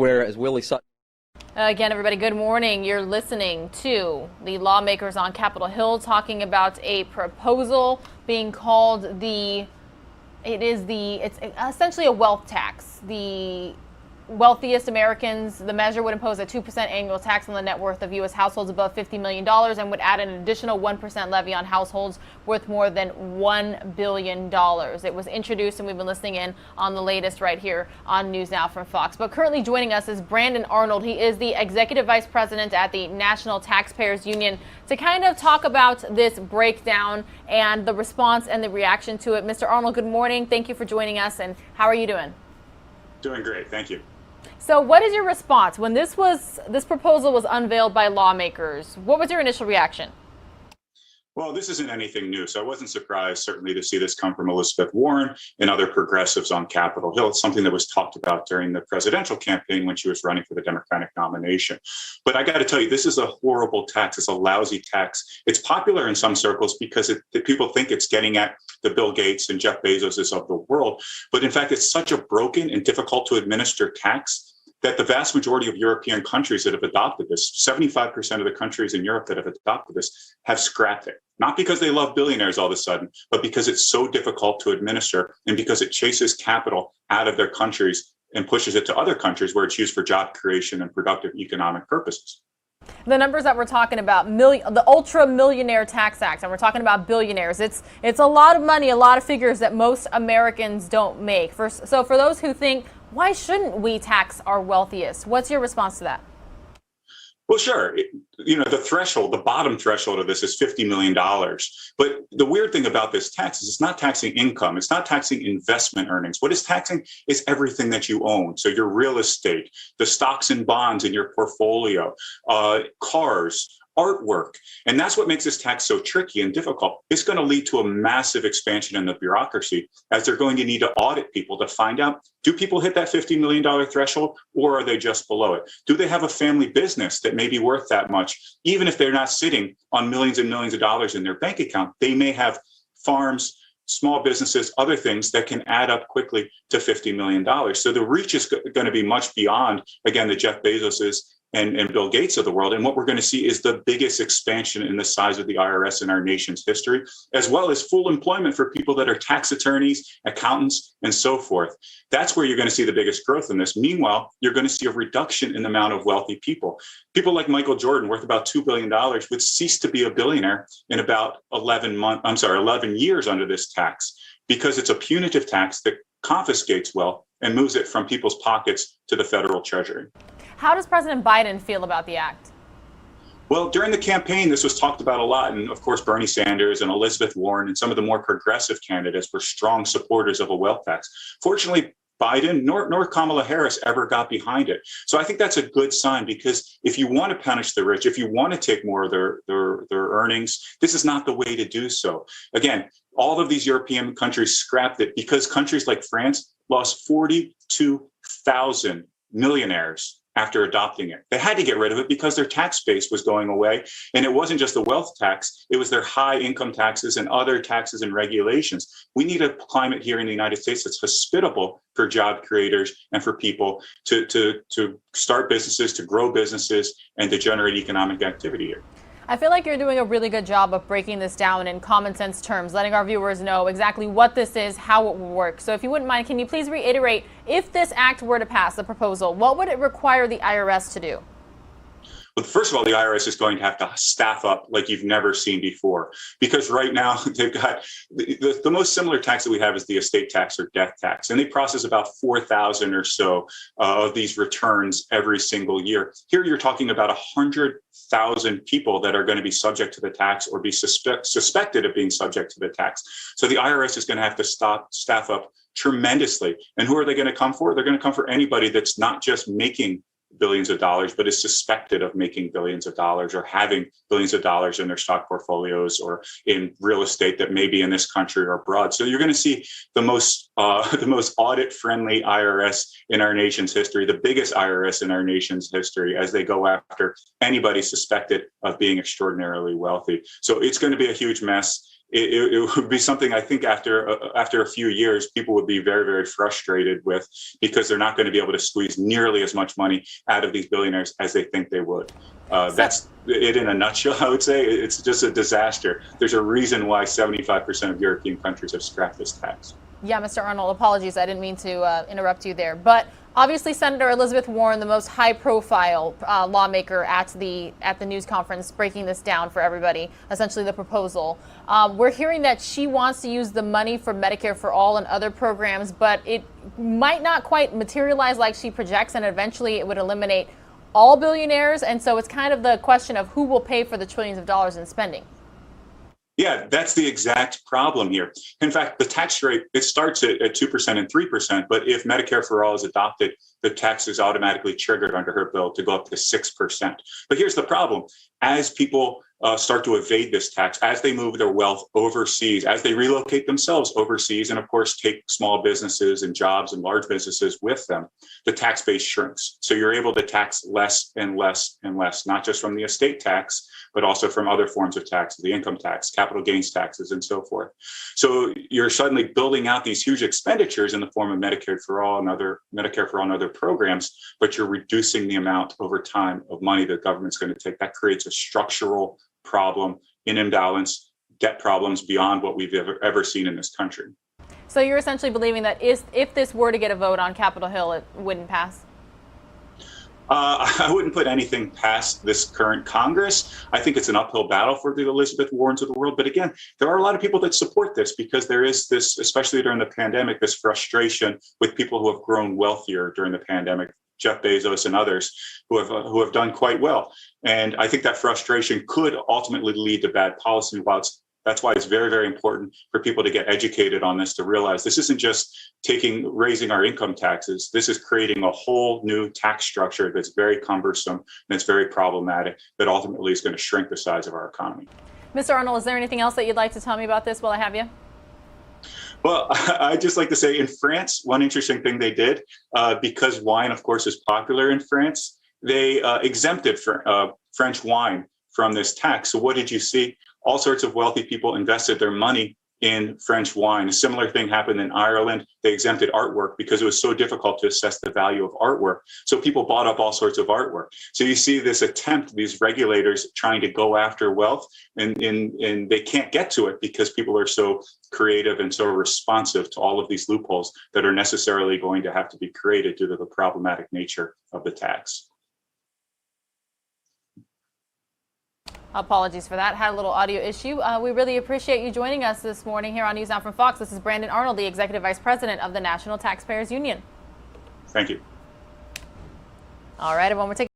Whereas Willie Sutton. Again, everybody, good morning. You're listening to the lawmakers on Capitol Hill talking about a proposal being called it's essentially a wealth tax. The wealthiest Americans, the measure would impose a 2% annual tax on the net worth of U.S. households above $50 million and would add an additional 1% levy on households worth more than $1 billion. It was introduced, and we've been listening in on the latest right here on NewsNOW from Fox. But currently joining us is Brandon Arnold. He is the Executive Vice President at the National Taxpayers Union to kind of talk about this breakdown and the response and the reaction to it. Mr. Arnold, good morning. Thank you for joining us, and how are you doing? Doing great, thank you. So what is your response when this proposal was unveiled by lawmakers? What was your initial reaction? Well, this isn't anything new, so I wasn't surprised certainly to see this come from Elizabeth Warren and other progressives on Capitol Hill. It's something that was talked about during the presidential campaign when she was running for the Democratic nomination. But I got to tell you, this is a horrible tax. It's a lousy tax. It's popular in some circles because people think it's getting at the Bill Gates and Jeff Bezoses of the world. But in fact, it's such a broken and difficult to administer tax that the vast majority of European countries that have adopted this, 75% of the countries in Europe that have adopted this, have scrapped it. Not because they love billionaires all of a sudden, but because it's so difficult to administer and because it chases capital out of their countries and pushes it to other countries where it's used for job creation and productive economic purposes. The numbers that we're talking about, the ultra-millionaire tax act, and we're talking about billionaires, it's a lot of money, a lot of figures that most Americans don't make. So for those who think, why shouldn't we tax our wealthiest? What's your response to that? Well, sure. The bottom threshold of this is $50 million. But the weird thing about this tax is it's not taxing income. It's not taxing investment earnings. What it's taxing is everything that you own. So your real estate, the stocks and bonds in your portfolio, cars, artwork. And that's what makes this tax so tricky and difficult. It's going to lead to a massive expansion in the bureaucracy as they're going to need to audit people to find out, do people hit that $50 million threshold or are they just below it? Do they have a family business that may be worth that much? Even if they're not sitting on millions and millions of dollars in their bank account, they may have farms, small businesses, other things that can add up quickly to $50 million. So the reach is going to be much beyond, again, the Jeff Bezoses and Bill Gates of the world. And what we're going to see is the biggest expansion in the size of the IRS in our nation's history, as well as full employment for people that are tax attorneys, accountants, and so forth. That's where you're going to see the biggest growth in this. Meanwhile, you're going to see a reduction in the amount of wealthy people. People like Michael Jordan, worth about $2 billion, would cease to be a billionaire in about 11 years under this tax, because it's a punitive tax that confiscates wealth and moves it from people's pockets to the federal treasury. How does President Biden feel about the act? Well, during the campaign, this was talked about a lot. And of course, Bernie Sanders and Elizabeth Warren and some of the more progressive candidates were strong supporters of a wealth tax. Fortunately, Biden nor Kamala Harris ever got behind it. So I think that's a good sign, because if you want to punish the rich, if you want to take more of their earnings, this is not the way to do so. Again, all of these European countries scrapped it because countries like France lost 42,000 millionaires after adopting it. They had to get rid of it because their tax base was going away. And it wasn't just the wealth tax, it was their high income taxes and other taxes and regulations. We need a climate here in the United States that's hospitable for job creators and for people to start businesses, to grow businesses, and to generate economic activity here. I feel like you're doing a really good job of breaking this down in common sense terms, letting our viewers know exactly what this is, how it will work. So if you wouldn't mind, can you please reiterate, if this act were to pass, the proposal, what would it require the IRS to do? Well, first of all, the IRS is going to have to staff up like you've never seen before, because right now they've got the most similar tax that we have is the estate tax or death tax, and they process about 4,000 or so of these returns every single year. Here you're talking about 100,000 people that are going to be subject to the tax or be suspected of being subject to the tax. So the IRS is going to have to staff up tremendously. And who are they going to come for? They're going to come for anybody that's not just making billions of dollars, but is suspected of making billions of dollars or having billions of dollars in their stock portfolios or in real estate that may be in this country or abroad. So you're going to see the most audit-friendly IRS in our nation's history, the biggest IRS in our nation's history, as they go after anybody suspected of being extraordinarily wealthy. So it's going to be a huge mess. it would be something I think after a few years, people would be very, very frustrated with, because they're not going to be able to squeeze nearly as much money out of these billionaires as they think they would. That's it in a nutshell, I would say. It's just a disaster. There's a reason why 75% of European countries have scrapped this tax. Yeah, Mr. Arnold, apologies. I didn't mean to interrupt you there. But obviously, Senator Elizabeth Warren, the most high-profile lawmaker at the news conference, breaking this down for everybody, essentially the proposal. We're hearing that she wants to use the money for Medicare for All and other programs, but it might not quite materialize like she projects, and eventually it would eliminate all billionaires. And so it's kind of the question of who will pay for the trillions of dollars in spending. Yeah, that's the exact problem here. In fact, the tax rate, it starts at 2% and 3%, but if Medicare for All is adopted, the tax is automatically triggered under her bill to go up to 6%. But here's the problem. As people start to evade this tax, as they move their wealth overseas, as they relocate themselves overseas, and of course take small businesses and jobs and large businesses with them, the tax base shrinks. So you're able to tax less and less and less, not just from the estate tax, but also from other forms of tax, the income tax, capital gains taxes, and so forth. So you're suddenly building out these huge expenditures in the form of Medicare for All and other programs, but you're reducing the amount over time of money the government's going to take. That creates a structural problem in imbalance, debt problems beyond what we've ever seen in this country. So you're essentially believing that if this were to get a vote on Capitol Hill, it wouldn't pass? I wouldn't put anything past this current Congress. I think it's an uphill battle for the Elizabeth Warrens of the world. But again, there are a lot of people that support this, because there is this, especially during the pandemic, this frustration with people who have grown wealthier during the pandemic, Jeff Bezos and others who have done quite well. And I think that frustration could ultimately lead to bad policy. That's why it's very, very important for people to get educated on this, to realize this isn't just raising our income taxes. This is creating a whole new tax structure that's very cumbersome and it's very problematic, that ultimately is going to shrink the size of our economy. Mr. Arnold, is there anything else that you'd like to tell me about this while I have you? Well, I'd just like to say, in France, one interesting thing they did, because wine, of course, is popular in France, they exempted French wine from this tax. So what did you see? All sorts of wealthy people invested their money in French wine. A similar thing happened in Ireland. They exempted artwork because it was so difficult to assess the value of artwork. So people bought up all sorts of artwork. So you see this attempt, these regulators trying to go after wealth, and they can't get to it because people are so creative and so responsive to all of these loopholes that are necessarily going to have to be created due to the problematic nature of the tax. Apologies for that. Had a little audio issue. We really appreciate you joining us this morning here on NewsNOW from Fox. This is Brandon Arnold, the Executive Vice President of the National Taxpayers Union. Thank you. All right, everyone, we're taking